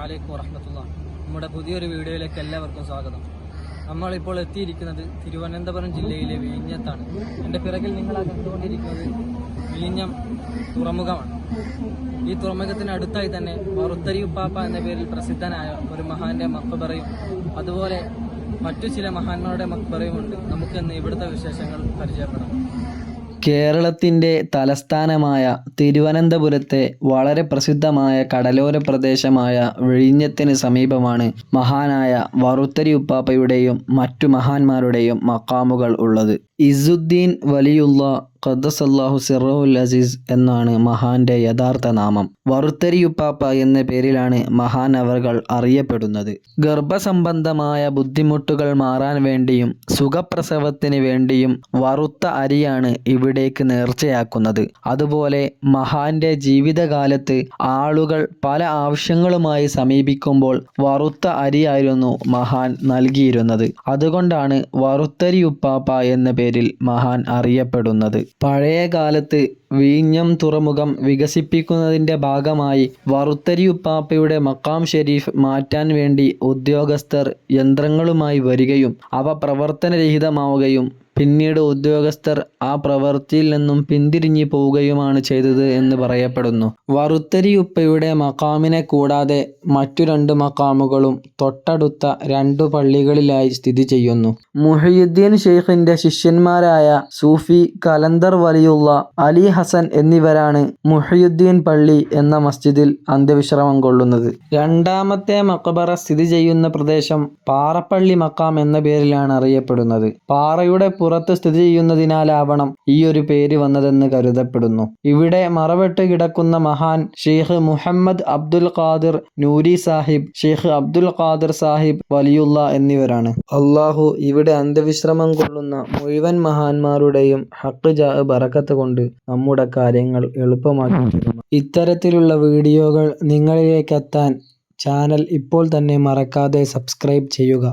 അലൈക്കും വറഹ്മത്തുള്ളാഹി. നമ്മുടെ പുതിയൊരു വീഡിയോയിലേക്ക് എല്ലാവർക്കും സ്വാഗതം. നമ്മളിപ്പോൾ എത്തിയിരിക്കുന്നത് തിരുവനന്തപുരം ജില്ലയിലെ വിഴിഞ്ഞത്താണ്. എൻ്റെ പിറകിൽ നിങ്ങൾ കണ്ടുകൊണ്ടിരിക്കുന്നത് വിഴിഞ്ഞം തുറമുഖമാണ്. ഈ തുറമുഖത്തിന് അടുത്തായി തന്നെ വറുത്തരിയുപ്പാപ്പ എന്ന പേരിൽ പ്രസിദ്ധനായ ഒരു മഹാന്റെ മക്ബറയും അതുപോലെ മറ്റു ചില മഹാന്മാരുടെ മക്ബറയുമുണ്ട്. നമുക്കിന്ന് ഇവിടുത്തെ വിശേഷങ്ങൾ പരിചയപ്പെടാം. കേരളത്തിൻ്റെ തലസ്ഥാനമായ തിരുവനന്തപുരത്തെ വളരെ പ്രസിദ്ധമായ കടലോര പ്രദേശമായ വിഴിഞ്ഞത്തിന് സമീപമാണ് മഹാനായ വറുത്തരിയുപ്പാപ്പയുടെയും മറ്റു മഹാന്മാരുടെയും മഖാമുകൾ ഉള്ളത്. ഇസുദ്ദീൻ വലിയുള്ള ഖദ്ദസല്ലാഹു സിർറഹുൽ അസീസ് എന്നാണ് മഹാന്റെ യഥാർത്ഥ നാമം. വറുത്തരിയുപ്പാപ്പ എന്ന പേരിലാണ് മഹാൻ അവർകൾ അറിയപ്പെടുന്നത്. ഗർഭസംബന്ധമായ ബുദ്ധിമുട്ടുകൾ മാറാൻ വേണ്ടിയും സുഖപ്രസവത്തിന് വേണ്ടിയും വറുത്ത അരിയാണ് ഇവിടേക്ക് നേർച്ചയാക്കുന്നത്. അതുപോലെ മഹാന്റെ ജീവിതകാലത്ത് ആളുകൾ പല ആവശ്യങ്ങളുമായി സമീപിക്കുമ്പോൾ വറുത്ത അരിയായിരുന്നു മഹാൻ നൽകിയിരുന്നത്. അതുകൊണ്ടാണ് വറുത്തരിയുപ്പാപ്പ എന്ന പേരിൽ മഹാൻ അറിയപ്പെടുന്നത്. പഴയ കാലത്ത് വിഴിഞ്ഞം തുറമുഖം വികസിപ്പിക്കുന്നതിൻ്റെ ഭാഗമായി വറുത്തരിയുപ്പാപ്പയുടെ മഖാം ഷെരീഫ് മാറ്റാൻ വേണ്ടി ഉദ്യോഗസ്ഥർ യന്ത്രങ്ങളുമായി വരികയും അവ പ്രവർത്തനരഹിതമാവുകയും പിന്നീട് ഉദ്യോഗസ്ഥർ ആ പ്രവൃത്തിയിൽ നിന്നും പിന്തിരിഞ്ഞു പോവുകയുമാണ് ചെയ്തത് എന്ന് പറയപ്പെടുന്നു. വറുത്തരിയുപ്പയുടെ മഖാമിനെ കൂടാതെ മറ്റു 2 മഖാമുകളും തൊട്ടടുത്ത 2 പള്ളികളിലായി സ്ഥിതി ചെയ്യുന്നു. മുഹയ്യിദ്ദീൻ ഷെയ്ഖിന്റെ ശിഷ്യന്മാരായ സൂഫി കലന്തർ വലിയുള്ള അലി ഹസൻ എന്നിവരാണ് മുഹയ്യിദ്ദീൻ പള്ളി എന്ന മസ്ജിദിൽ അന്ത്യവിശ്രമം കൊള്ളുന്നത്. 2ാമത്തെ മഖബറ സ്ഥിതി ചെയ്യുന്ന പ്രദേശം പാറപ്പള്ളി മഖാം എന്ന പേരിലാണ് അറിയപ്പെടുന്നത്. പാറയുടെ പുറത്ത് സ്ഥിതി ചെയ്യുന്നതിനാലാവണം ഈ ഒരു പേര് വന്നതെന്ന് കരുതപ്പെടുന്നു. ഇവിടെ മറവിട്ട് കിടക്കുന്ന മഹാൻ ഷെയ്ഖ് മുഹമ്മദ് അബ്ദുൽ ഖാദിർ നൂരി സാഹിബ്, ഷെയ്ഖ് അബ്ദുൽ ഖാദിർ സാഹിബ് വലിയുള്ള എന്നിവരാണ്. അള്ളാഹു ഇവിടെ അന്ത്യവിശ്രമം കൊള്ളുന്ന മുഴുവൻ മഹാന്മാരുടെയും ഹഖ് ജാ ബറക്കത്ത് കൊണ്ട് നമ്മുടെ കാര്യങ്ങൾ എളുപ്പമാക്കി തരുന്നു. ഇത്തരത്തിലുള്ള വീഡിയോകൾ നിങ്ങളിലേക്ക് എത്താൻ ചാനൽ ഇപ്പോൾ തന്നെ മറക്കാതെ സബ്സ്ക്രൈബ് ചെയ്യുക.